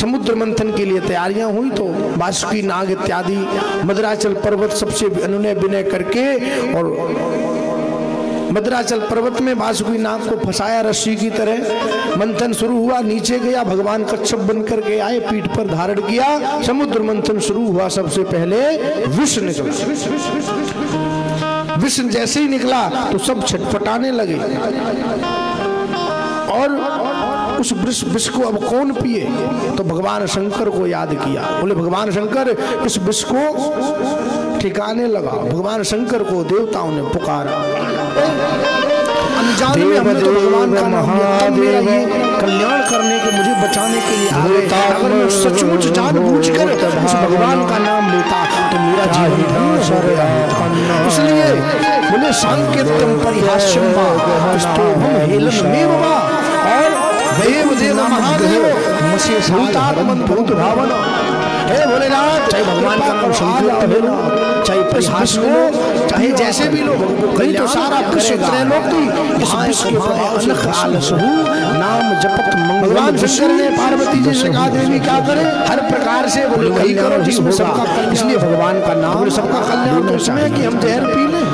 समुद्र मंथन के लिए तैयारियां हुई तो वासुकी नाग इत्यादि मद्राचल पर्वत सबसे अनुनय विनय करके और मद्राचल पर्वत में वासुकी नाग को फंसाया रस्सी की तरह। मंथन शुरू हुआ, नीचे गया, भगवान कच्छप बन करके आए, पीठ पर धारण किया, समुद्र मंथन शुरू हुआ। सबसे पहले विष निकला। विष जैसे ही निकला तो सब छटपटाने लगे और उस विष को अब कौन पिए? तो भगवान शंकर को याद किया। बोले भगवान शंकर इस विष को ठिकाने लगा। भगवान शंकर को देवताओं ने पुकारा। अनजान में हमने तो भगवान का नाम लिया, तब मेरा ये कल्याण करने के, मुझे बचाने के लिए आ गए। अगर मैं सचमुच जानबूझकर उस भगवान का नाम लेता तो मेरा जीवन धन्य हो गया। इसलिए बोले सांकेत्यम परिहास्यम वा स्तोभम हेलनमेव वा, और देव देव महादेव भूतात्मन भूत भावन। हे भोलेनाथ, चाहे भगवान का नाम संकीर्तन हो, चाहे परिहास हो, चाहे जैसे भी लोग, कहीं तो सारा विश्व त्रैलोकी इस विश्व के प्रभाव से आलस हो, नाम जपत मंगल। भगवान शंकर ने पार्वती जी से कहा देवी क्या करे? हर प्रकार से बोले वही करो जिसमें सबका कल्याण। इसलिए भगवान का नाम सबका कल्याण। तो उसमें कि हम जहर पी लें,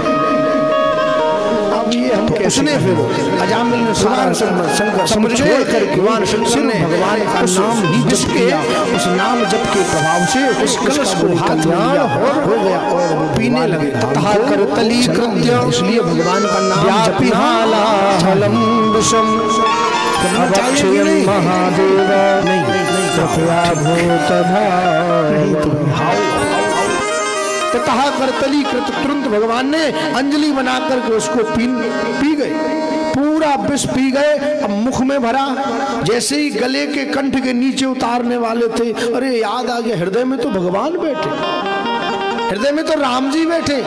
ये हम उसने फिर अजामिल ने सारा शंकर समझ कर भगवान शंकर ने भगवान का नाम ही जप किया। उस नाम जप के प्रभाव से उस कलश को कल्याण हो गया और पीने लगे। तथा करतली कृत्य, इसलिए भगवान का नाम जपिहाला छलम विषम महादेव नहीं कृपया भूत भाई। तथा करतली कृत, तुरंत भगवान ने अंजलि बनाकर के उसको पी गए, पूरा विष पी गए। अब मुख में भरा, जैसे ही गले के कंठ के नीचे उतारने वाले थे, अरे याद आ गया हृदय में तो भगवान बैठे, हृदय में तो राम जी बैठे,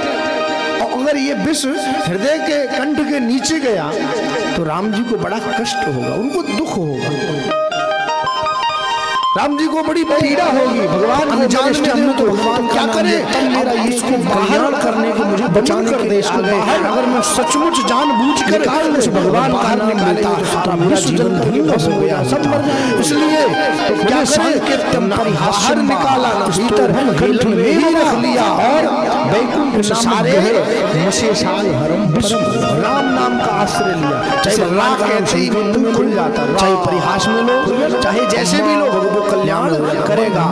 और अगर ये विष हृदय के कंठ के नीचे गया तो राम जी को बड़ा कष्ट होगा, उनको दुख होगा, राम जी को बड़ी पीड़ा होगी। भगवान अनजान में हमने तो भगवान क्या करे? तब मेरा ये इसको बाहर करने को, मुझे बचाने के देश को बाहर, अगर मैं सचमुच जानबूझकर उस भगवान का नाम लेता तो मेरा जीवन धन्य हो गया, सब मर जाए। इसलिए तो क्या सांकेत्यम बाहर निकाला, भीतर कंठ में ही रख लिया और वैकुंठ में सारे मशेषाल हरम राम नाम का आश्रय लिया। चाहे राम कहते ही मुंह खुल जाता, चाहे परिहास में लो, चाहे जैसे भी लो, कल्याण करेगा।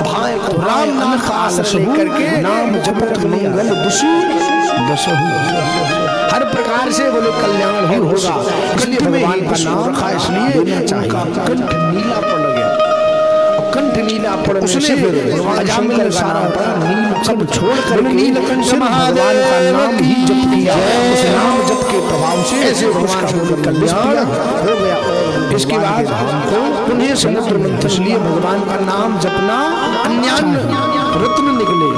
भाई को राम नाम का आश्रय करके नाम जपत मंगल दुषी दशहु, हर प्रकार से बोले कल्याण ही होगा। इसलिए भगवान का नाम रखा, इसलिए कंठ नीला पड़ गया। कंठ नीला पड़ने से अजामिल सारा नील सब छोड़कर नीलकंठ महादेव का नाम ही जप किया। उस नाम जप के प्रभाव से ऐसे भगवान को कल्याण हो गया। इसके बाद पुण्य समुद्र मंथन, इसलिए भगवान का नाम जपना, अन्यान्य रत्न निकले,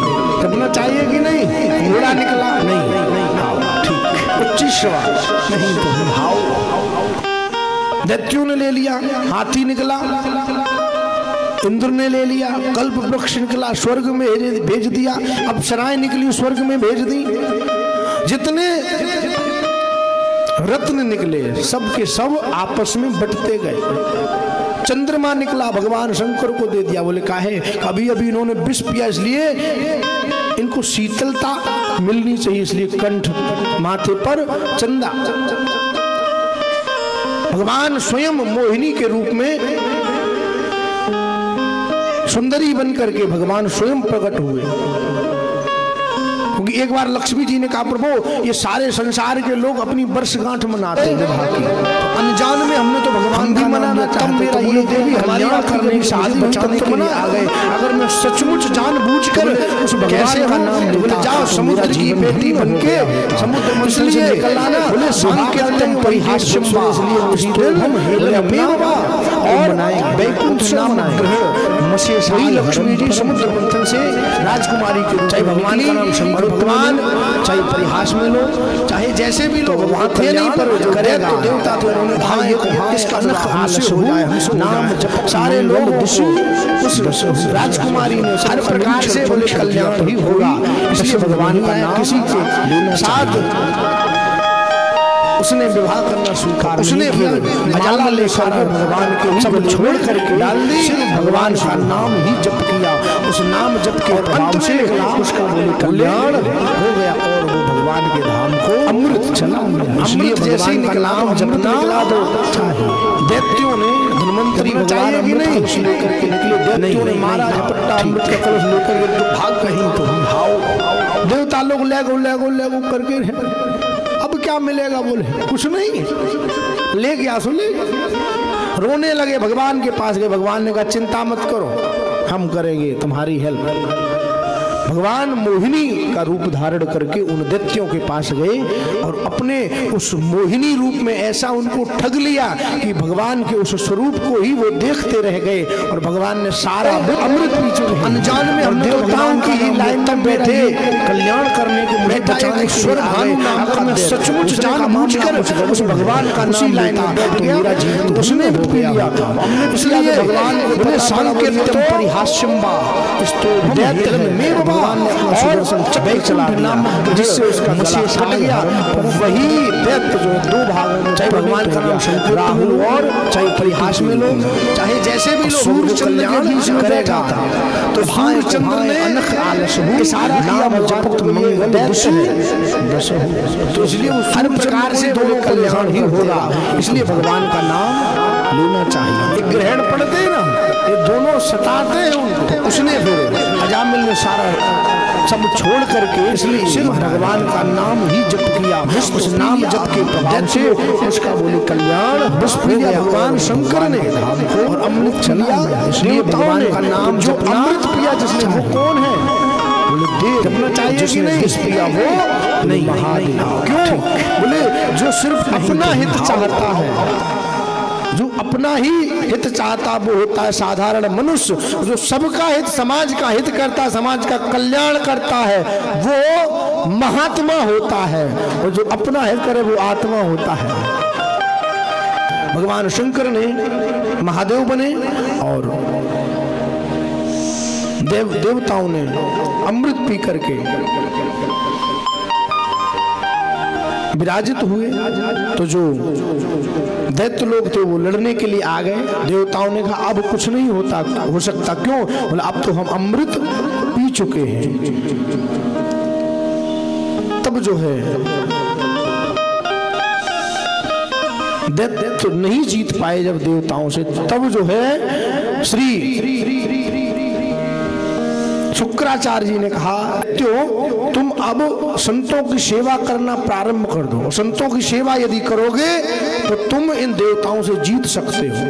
जपना चाहिए कि नहीं? घोड़ा निकला नहीं, ठीक, उच्च श्वास नहीं तो भाव। दैत्यों ने ले लिया, हाथी निकला, इंद्र ने ले लिया, कल्प वृक्ष निकला, स्वर्ग में भेज दिया, अप्सराएं निकली स्वर्ग में भेज दी। जितने रत्न निकले सब के सब आपस में बंटते गए। चंद्रमा निकला, भगवान शंकर को दे दिया। बोले काहे? अभी अभी इन्होंने विष पिया, इसलिए इनको शीतलता मिलनी चाहिए, इसलिए कंठ माथे पर चंदा। भगवान स्वयं मोहिनी के रूप में सुंदरी बनकर के भगवान स्वयं प्रकट हुए। क्योंकि एक बार लक्ष्मी जी ने कहा प्रभु ये सारे संसार के लोग अपनी वर्षगांठ मनाते हैं, अनजान में हमने तो भगवान भी मनाना चाहते, तो ये देवी हमारी करने की शादी बचाने के लिए आ गए। अगर मैं सचमुच जानबूझकर उस भगवान का नाम लेता, जाओ समुद्र की बेटी बनके समुद्र मंथन से निकल आना। बोले सांकेत्यम परिहास्यम वा, और वैकुंठ नाम ग्रह मशेषाल लक्ष्मी जी समुद्र मंथन से राजकुमारी के, चाहे भगवान का नाम शंकर भगवान, चाहे परिहास में लो, चाहे जैसे भी लो, वहां थे नहीं पर करेगा तो देवता तो उन्होंने भाई इसका आलस हो जाए, नाम जप सारे लोग उस राजकुमारी ने हर प्रकार से बोले कल्याण ही होगा। इसलिए भगवान का नाम किसी के साथ उसने विवाह करना स्वीकार, उसने फिर अजाला लेकर भगवान के सब छोड़ करके डाल दी, भगवान का नाम ही जप किया। उस नाम जप के अंत से उसका कल्याण हो गया और वो भगवान के धाम को अमृत चला। इसलिए जैसे ही नाम जपना दो, दैत्यों ने धन्वंतरी भगवान अमृत लेकर के निकले, दैत्यों ने मारा झपट्टा अमृत का कलश लेकर के तो भाग कहीं तो भाव देवता लोग ले गो करके अब क्या मिलेगा, बोले कुछ नहीं, ले गया सुन रोने लगे, भगवान के पास गए। भगवान ने कहा चिंता मत करो, हम करेंगे तुम्हारी हेल्प। भगवान मोहिनी का रूप धारण करके उन दैत्यों के पास गए और अपने उस मोहिनी रूप में ऐसा उनको ठग लिया कि भगवान के उस स्वरूप को ही वो देखते रह गए और भगवान ने सारा अमृत पी चुके। अनजान में हम देवताओं की ही लाइन में बैठे कल्याण करने के बैठा एक स्वर भानु नाम का, मैं सचमुच जानबूझकर उस भगवान का नाम लेता मेरा जीवन उसने पी लिया। इसलिए भगवान ने सांकेत्यम परिहास्यम्बा दैत्य में भगवान ने अपना सुदर्शन चक्र चला दिया जिससे उसका गला कट गया। वही दैत्य जो दो भागों में, चाहे भगवान का नाम शंकर राहुल और चाहे परिहास में लोग, चाहे जैसे भी सूर्य चंद्र के बीच में करेगा तो सूर्य चंद्र ने अनख आलस इशारा किया जपत मंगल दश, तो इसलिए हर प्रकार से दोनों कल्याण ही होगा। इसलिए भगवान का नाम लेना चाहिए। एक ग्रहण पड़ते ना, ये दोनों सताते हैं उनको, उसने फिर अजामिल ने सारा सब छोड़ करके इसलिए सिर्फ भगवान का नाम ही जप किया। उस नाम जप के प्रभाव से उसका बोले कल्याण बस पिया भगवान शंकर ने और अमृत चला। इसलिए भगवान का नाम जो अमृत पिया जिसने, वो कौन है, बोले देव जपना चाहिए कि नहीं, पिया वो नहीं महादेव। क्यों, बोले जो सिर्फ अपना हित चाहता है, जो अपना ही हित चाहता वो होता है साधारण मनुष्य। जो सबका हित, समाज का हित करता, समाज का कल्याण करता है वो महात्मा होता है, और जो अपना हित करे वो आत्मा होता है। भगवान शंकर ने महादेव बने और देवताओं ने अमृत पी करके विराजित हुए। तो जो दैत्य लोग थे वो लड़ने के लिए आ गए। देवताओं ने कहा अब कुछ नहीं हो सकता। क्यों, बोला अब तो हम अमृत पी चुके हैं। तब जो है दैत्य तो नहीं जीत पाए जब देवताओं से, तब जो है श्री शुक्राचार्य जी ने कहा क्यों तुम अब संतों की सेवा करना प्रारंभ कर दो। संतों की सेवा यदि करोगे तो तुम इन देवताओं से जीत सकते हो।